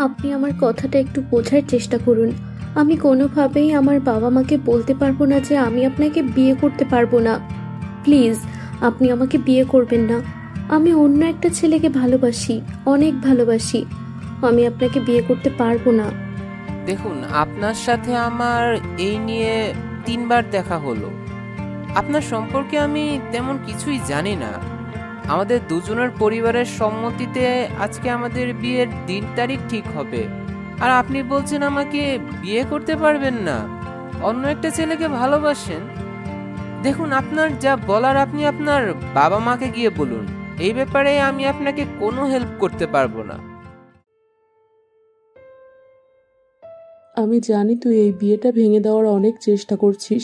আপনি আমার কথাটা একটু বোঝার চেষ্টা করুন। আমি কোনোভাবেই আমার বাবা মাকে বলতে পারবো না যে আমি আপনাকে বিয়ে করতে পারবো না। প্লিজ, আপনি আমাকে বিয়ে করবেন না। আমি অন্য একটা ছেলেকে ভালোবাসি, অনেক ভালোবাসি। আমি আপনাকে বিয়ে করতে পারবো না। দেখুন, আপনার সাথে আমার এই নিয়ে 3বার দেখা হলো। আপনার সম্পর্কে আমি তেমন কিছুই জানি না। আমাদের দুজনের পরিবারের সম্মতিতে আজকে আমাদের বিয়ের দিন তারিখ ঠিক হবে, আর আপনি বলছেন আমাকে বিয়ে করতে পারবেন না, অন্য একটা ছেলেকে ভালোবাসেন। দেখুন, আপনার যা বলার আপনি আপনার বাবা মাকে গিয়ে বলুন। এই ব্যাপারে আমি আপনাকে কোনো হেল্প করতে পারবো না। আমি জানি তুই এই বিয়েটা ভেঙে দেওয়ার অনেক চেষ্টা করছিস,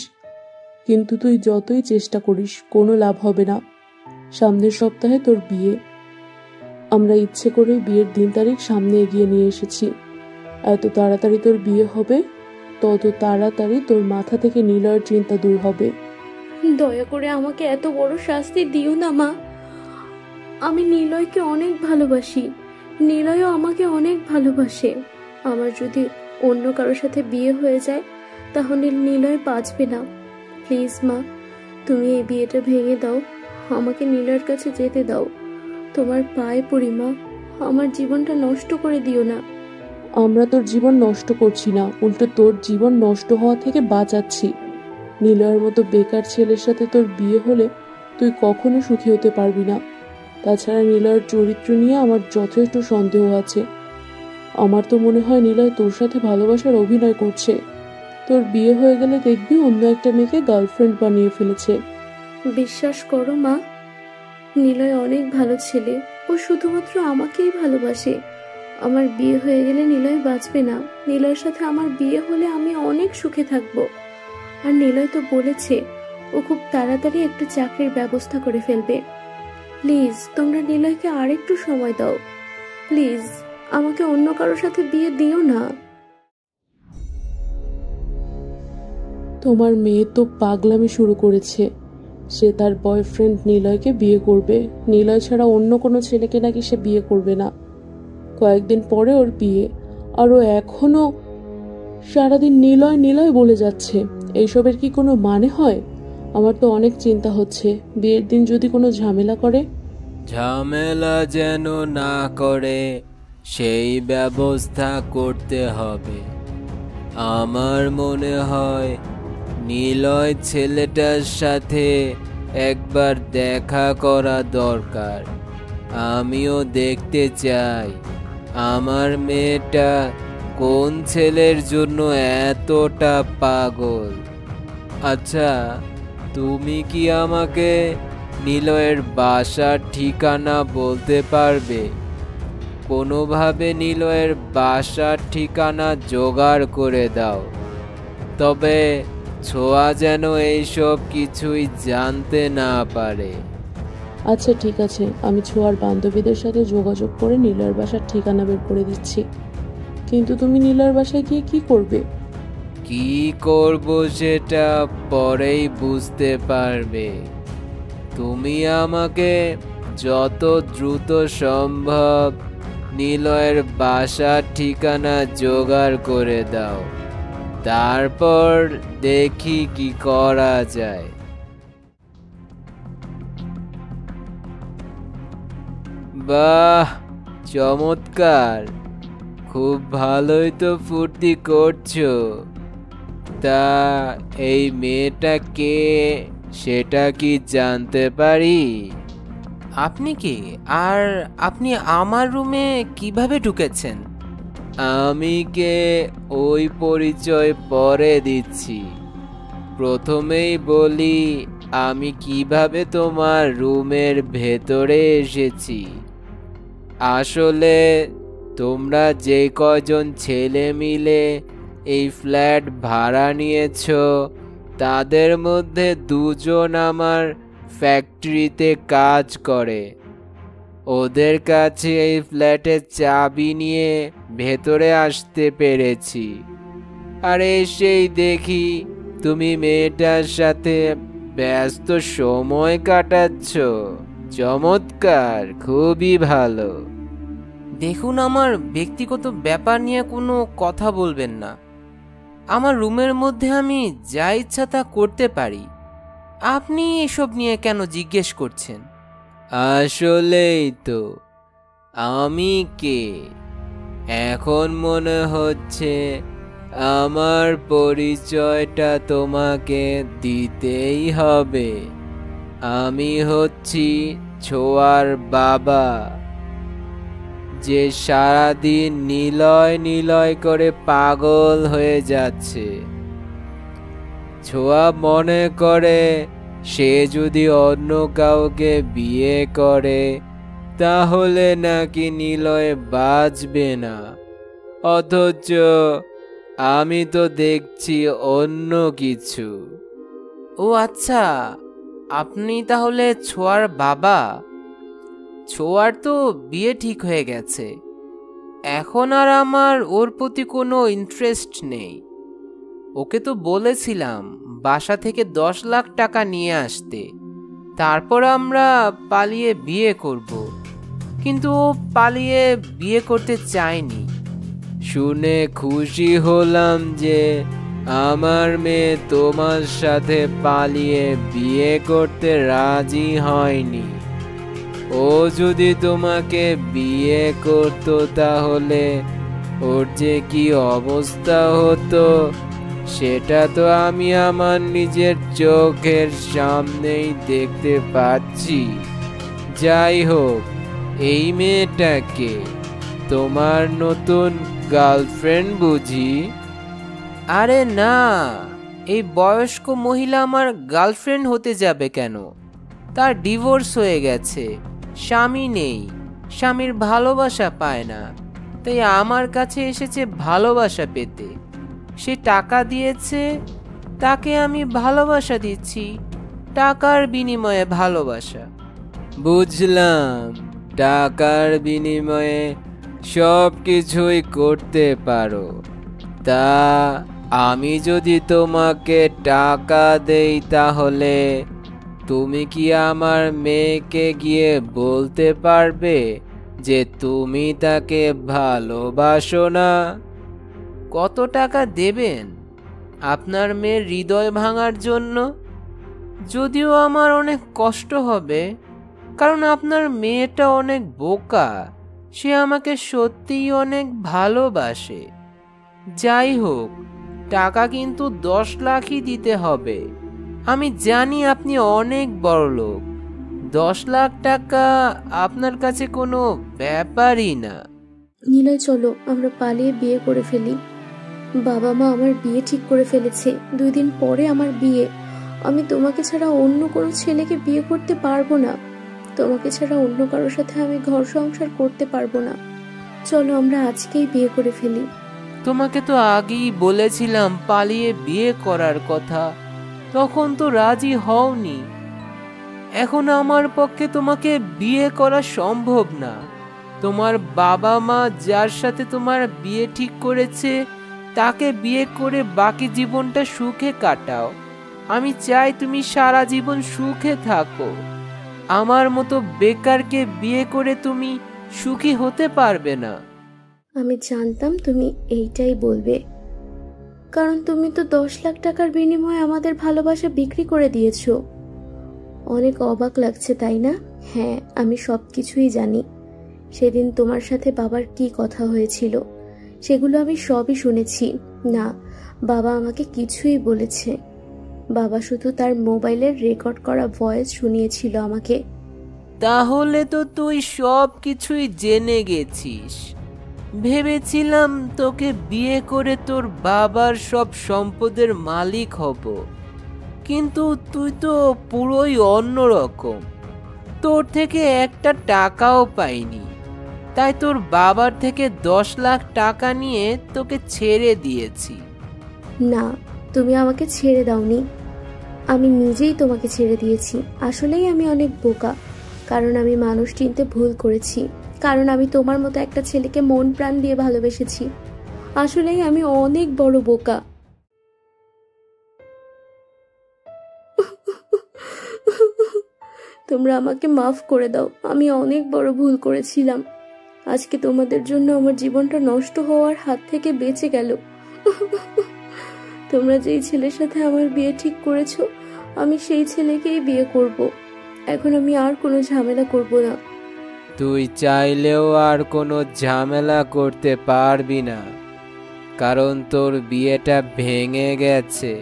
কিন্তু তুই যতই চেষ্টা করিস কোনো লাভ হবে না। সামনের সপ্তাহে তোর বিয়ে। আমরা ইচ্ছে করে বিয়ের দিন তারিখ সামনে এগিয়ে নিয়ে এসেছি। এত তাড়াতাড়ি তোর বিয়ে হবে, তত তাড়াতাড়ি তোর মাথা থেকে নিলয়ের চিন্তা দূর হবে। দয়া করে আমাকে এত বড় শাস্তি দিও না মা। আমি নিলয়কে অনেক ভালোবাসি, নিলয়ও আমাকে অনেক ভালোবাসে। আমার যদি অন্য কারোর সাথে বিয়ে হয়ে যায় তাহলে নিলয় বাঁচবে না। প্লিজ মা, তুমি এই বিয়েটা ভেঙে দাও, আমাকে নিলয়ের কাছে যেতে দাও। তোমার পায়ে পড়ি মা, আমার জীবনটা নষ্ট করে দিও না। আমরা তোর জীবন নষ্ট করছি না, উল্টো তোর জীবন নষ্ট হওয়া থেকে বাঁচাচ্ছি। নিলয়ের মতো বেকার ছেলের সাথে তোর বিয়ে হলে তুই কখনো সুখী হতে পারবি না। তাছাড়া নিলয়ের চরিত্র নিয়ে আমার যথেষ্ট সন্দেহ আছে। আমার তো মনে হয় নিলয় তোর সাথে ভালোবাসার অভিনয় করছে। তোর বিয়ে হয়ে গেলে দেখবি অন্য একটা মেয়েকে গার্লফ্রেন্ড বানিয়ে ফেলেছে। বিশ্বাস করো মা, নিলয় অনেক ভালো ছেলে, ও শুধুমাত্র আমাকেই ভালোবাসে। আমার বিয়ে হয়ে গেলে নিলয় বাঁচবে না। নিলয়ের সাথে আমার বিয়ে হলে আমি অনেক সুখে থাকবো। আর নিলয় তো বলেছে ও খুব তাড়াতাড়ি একটা চাকরির ব্যবস্থা করে ফেলবে। প্লিজ, তোমরা নিলয়কে আরেকটু সময় দাও। প্লিজ, আমাকে অন্য কারোর সাথে বিয়ে দিও না। তোমার মেয়ে তো পাগলামি শুরু করেছে। সে তার বয়ফ্রেন্ড নিলয়কে বিয়ে করবে। নিলয় ছাড়া অন্য কোনো ছেলেকে নাকি সে বিয়ে করবে না। কয়েকদিন পরে ওর বিয়ে, আর ও এখনো সারাদিন নিলয় নিলয় বলে যাচ্ছে। এইসবের কি কোনো মানে হয়? আমার তো অনেক চিন্তা হচ্ছে, বিয়ের দিন যদি কোনো ঝামেলা করে। ঝামেলা যেন না করে সেই ব্যবস্থা করতে হবে। আমার মনে হয় নিলয় ছেলেটার সাথে একবার দেখা করা দরকার। আমিও দেখতে চাই আমার মেয়েটা কোন ছেলের জন্য এতটা পাগল। আচ্ছা, তুমি কি আমাকে নিলয়ের বাসার ঠিকানা বলতে পারবে? কোনোভাবে নিলয়ের বাসার ঠিকানা জোগাড় করে দাও, তবে ছোঁয়া যেন এইসব কিছুই জানতে না পারে। আচ্ছা ঠিক আছে, আমি ছোঁয়ার বান্ধবীদের সাথে যোগাযোগ করে নিলয়ের বাসার ঠিকানা বের করে দিচ্ছি। কিন্তু তুমি নিলয়ের বাসায় গিয়ে কি করবে? কি করব সেটা পরেই বুঝতে পারবে। তুমি আমাকে যত দ্রুত সম্ভব নিলয়ের বাসার ঠিকানা জোগাড় করে দাও, তারপর দেখি কি করা যায়। বাহ, চমৎকার! খুব ভালোই তো ফুর্তি করছো। তা এই মেয়েটা কে সেটা কি জানতে পারি? আপনি কি, আর আপনি আমার রুমে কিভাবে ঢুকেছেন? আমি কে ওই পরিচয় পরে দিচ্ছি। প্রথমেই বলি আমি কিভাবে তোমার রুমের ভেতরে এসেছি। আসলে তোমরা যে কজন ছেলে মিলে এই ফ্ল্যাট ভাড়া নিয়েছো, তাদের মধ্যে 2 জন আমার ফ্যাক্টরিতে কাজ করে। ওদের কাছে এই ফ্ল্যাটের চাবি নিয়ে ভেতরে আসতে পেরেছি, আর এসেই দেখি তুমি মেয়েটার সাথে ব্যস্ত সময় কাটাচ্ছ। চমৎকার, খুবই ভালো। দেখুন, আমার ব্যক্তিগত ব্যাপার নিয়ে কোনো কথা বলবেন না। আমার রুমের মধ্যে আমি যা ইচ্ছা তা করতে পারি। আপনি এসব নিয়ে কেন জিজ্ঞেস করছেন? আসলেই তো, আমি কে এখন মনে হচ্ছে আমার পরিচয়টা তোমাকে দিতেই হবে। আমি হচ্ছি ছোঁয়ার বাবা, যে সারাদিন নিলয় নিলয় করে পাগল হয়ে যাচ্ছে। ছোঁয়া মনে করে সে যদি অন্য কাউকে বিয়ে করে তাহলে নাকি নিলয় বাঁচবে না, অথচ আমি তো দেখছি অন্য কিছু। ও আচ্ছা, আপনি তাহলে ছোঁয়ার বাবা? ছোঁয়ার তো বিয়ে ঠিক হয়ে গেছে, এখন আর আমার ওর প্রতি কোনো ইন্টারেস্ট নেই। ওকে তো বলেছিলাম বাসা থেকে 10 লাখ টাকা নিয়ে আসতে, তারপর আমরা পালিয়ে বিয়ে করব, কিন্তু ও পালিয়ে বিয়ে করতে চায়নি। শুনে খুশি হলাম যে আমার মেয়ে তোমার সাথে পালিয়ে বিয়ে করতে রাজি হয়নি। ও যদি তোমাকে বিয়ে করতো তাহলে ওর যে কি অবস্থা হতো সেটা তো আমি আমার নিজের চোখের সামনেই দেখতে পাচ্ছি। যাই হোক, এই মেয়েটাকে তোমার নতুন গার্লফ্রেন্ড বুঝি? আরে না, এই বয়স্ক মহিলা আমার গার্লফ্রেন্ড হতে যাবে কেন? তার ডিভোর্স হয়ে গেছে, স্বামী নেই, স্বামীর ভালোবাসা পায় না, তাই আমার কাছে এসেছে ভালোবাসা পেতে। সে টাকা দিয়েছে, তাকে আমি ভালোবাসা দিচ্ছি, টাকার বিনিময়ে ভালোবাসা। বুঝলাম, টাকার বিনিময়ে সব কিছুই করতে পারো। তা আমি যদি তোমাকে টাকা দেই তাহলে তুমি কি আমার মেয়েকে গিয়ে বলতে পারবে যে তুমি তাকে ভালোবাসো না? কত টাকা দেবেন আপনার মেয়ের হৃদয় ভাঙার জন্য? যদিও আমার অনেক কষ্ট হবে, কারণ আপনার মেয়েটা অনেক বোকা, সে আমাকে সত্যিই অনেক ভালোবাসে। যাই হোক, টাকা কিন্তু 10 লাখই দিতে হবে। আমি জানি আপনি অনেক বড় লোক, 10 লাখ টাকা আপনার কাছে কোনো ব্যাপারই না। নিলয়, চলো আমরা পালিয়ে বিয়ে করে ফেলি। বাবা মা আমার বিয়ে ঠিক করে ফেলেছে, 2 দিন পরে আমার বিয়ে। আমি তোমাকে ছাড়া অন্য কোনো ছেলেকে বিয়ে করতে পারবো না। তোমাকে ছাড়া অন্য কারোর সাথে আমি ঘর সংসার করতে পারবো না। চলো আমরা আজকেই বিয়ে করে ফেলি। তোমাকে তো আগেই বলেছিলাম পালিয়ে বিয়ে করার কথা, তখন তো রাজি হওনি। এখন আমার পক্ষে তোমাকে বিয়ে করা সম্ভব না। তোমার বাবা মা যার সাথে তোমার বিয়ে ঠিক করেছে তাকে বিয়ে করে বাকি জীবনটা সুখে কাটাও। আমি চাই তুমি সারা জীবন সুখে থাকো। আমার মতো বেকারকে বিয়ে করে তুমি সুখী হতে পারবে না। আমি জানতাম তুমি এইটাই বলবে, কারণ তুমি তো 10 লাখ টাকার বিনিময়ে আমাদের ভালোবাসা বিক্রি করে দিয়েছো। অনেক অবাক লাগছে তাই না? হ্যাঁ, আমি সবকিছুই জানি। সেদিন তোমার সাথে বাবার কি কথা হয়েছিল সেগুলো আমি সবই শুনেছি। না, বাবা আমাকে কিছুই বলেছে। বাবা শুধু তার মোবাইলের রেকর্ড করা ভয়েস শুনিয়েছিল আমাকে। তাহলে তো তুই সব কিছুই জেনে গেছিস। ভেবেছিলাম তোকে বিয়ে করে তোর বাবার সব সম্পদের মালিক হব, কিন্তু তুই তো পুরোই অন্যরকম। তোর থেকে একটা টাকাও পাইনি, তাই তোর বাবার থেকে 10 লাখ টাকা নিয়ে তোকে ছেড়ে দিয়েছি। না, তুমি আমাকে ছেড়ে দাওনি, আমি নিজেই তোমাকে ছেড়ে দিয়েছি। আসলেই আমি অনেক বোকা, কারণ আমি মানুষ চিনতে ভুল করেছি, কারণ আমি তোমার মতো একটা ছেলেকে মন প্রাণ দিয়ে ভালোবেসেছি। আসলেই আমি অনেক বড় বোকা। তোমরা আমাকে মাফ করে দাও, আমি অনেক বড় ভুল করেছিলাম। আজকে তোমাদের জন্য আমার জীবনটা নষ্ট হওয়ার হাত থেকে বেঁচে গেল। তোমরা যেই ছেলের সাথে আমার বিয়ে ঠিক করেছো, আমি সেই ছেলেকেই বিয়ে করব। এখন আমি আর কোনো ঝামেলা করব না। তুই চাইলেও আর কোনো ঝামেলা করতে পারবি না, কারণ তোর বিয়েটা ভেঙে গেছে।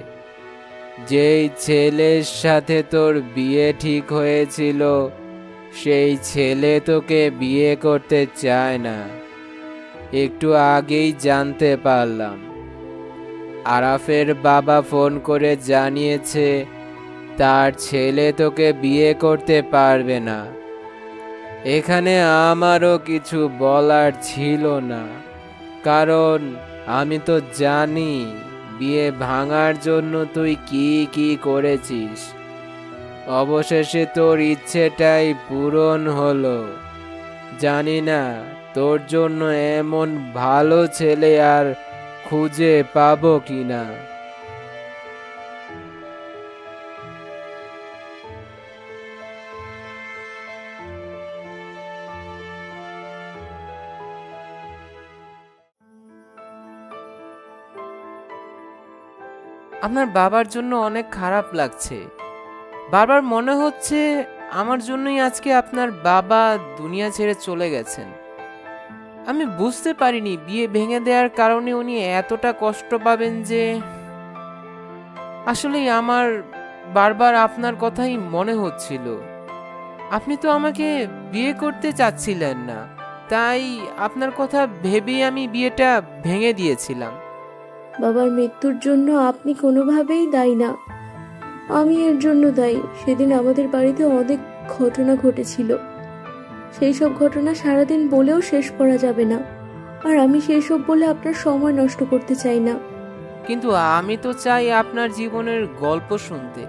যেই ছেলের সাথে তোর বিয়ে ঠিক হয়েছিল সেই ছেলে তোকে বিয়ে করতে চায় না। একটু আগেই জানতে পারলাম, আরাফের বাবা ফোন করে জানিয়েছে তার ছেলে তোকে বিয়ে করতে পারবে না। এখানে আমারও কিছু বলার ছিল না, কারণ আমি তো জানি বিয়ে ভাঙার জন্য তুই কি কি করেছিস। অবশেষে তোর ইচ্ছেটাই পূরণ হলো। জানি না তোর জন্য এমন ভালো ছেলে আর খুঁজে পাবো কিনা। আপনার বাবার জন্য অনেক খারাপ লাগছে। বারবার মনে হচ্ছে আমার জন্যই আজকে আপনার বাবা দুনিয়া ছেড়ে চলে গেছেন। আমি বুঝতে পারিনি বিয়ে ভেঙে দেওয়ার কারণে উনি এতটা কষ্ট পাবেন যে আসলে আমার বারবার আপনার কথাই মনে হচ্ছিল। আপনি তো আমাকে বিয়ে করতে চাচ্ছিলেন না, তাই আপনার কথা ভেবেই আমি বিয়েটা ভেঙে দিয়েছিলাম। বাবার মৃত্যুর জন্য আপনি কোনোভাবেই দায়ী না, আমি এর জন্য দায়ী। সেদিন আমাদের বাড়িতে অনেক ঘটনা ঘটেছিল, সেই সব ঘটনা সারাদিন বলেও শেষ করা যাবে না, আর আমি সেই সব বলে আপনার সময় নষ্ট করতে চাই না। কিন্তু আমি তো চাই আপনার জীবনের গল্প শুনতে।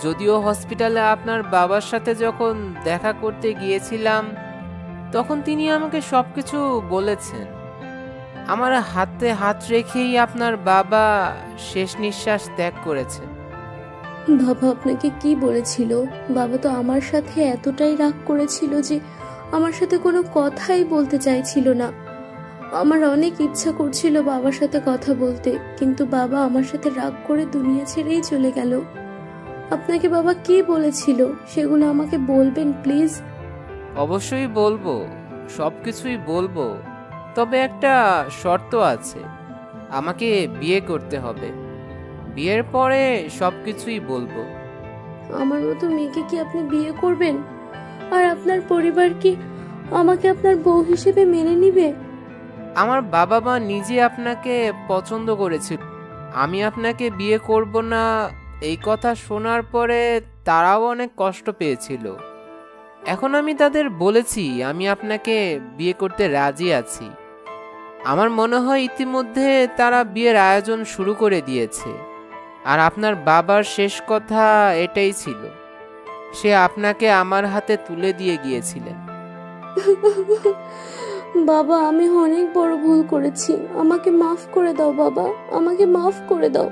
যদিও হসপিটালে আপনার বাবার সাথে যখন দেখা করতে গিয়েছিলাম তখন তিনি আমাকে সবকিছু বলেছেন। আমার হাতে হাত রেখেই আপনার বাবা শেষ নিঃশ্বাস ত্যাগ করেছেন। বাবা আপনাকে কি বলেছিল? বাবা তো আমার সাথে এতটাই রাগ করেছিল যে আমার সাথে কোনো কথাই বলতে চাইছিল না। আমার অনেক ইচ্ছা করছিল বাবার সাথে কথা বলতে, কিন্তু বাবা আমার সাথে রাগ করে দুনিয়া ছেড়েই চলে গেল। আপনাকে বাবা কি বলেছিল সেগুলো আমাকে বলবেন প্লিজ? অবশ্যই বলবো, সবকিছুই বলবো, তবে একটা শর্ত আছে। আমাকে বিয়ে করতে হবে, বিয়ের পরে সবকিছুই বলবো। আমার মতো মেয়েকে কি আপনি বিয়ে করবেন? আর আপনার পরিবার কি আমাকে আপনার বউ হিসেবে মেনে নিবে? আমার বাবা মা নিজে আপনাকে পছন্দ করেছিল। আমি আপনাকে বিয়ে করব না এই কথা শোনার পরে তারাও অনেক কষ্ট পেয়েছিল। এখন আমি তাদের বলেছি আমি আপনাকে বিয়ে করতে রাজি আছি। আমার মনে হয় ইতিমধ্যে তারা বিয়ের আয়োজন শুরু করে দিয়েছে। আর আপনার বাবার শেষ কথা এটাই ছিল, সে আপনাকে আমার হাতে তুলে দিয়ে গিয়েছিলেন। বাবা, আমি অনেক বড় ভুল করেছি, আমাকে মাফ করে দাও বাবা, আমাকে মাফ করে দাও।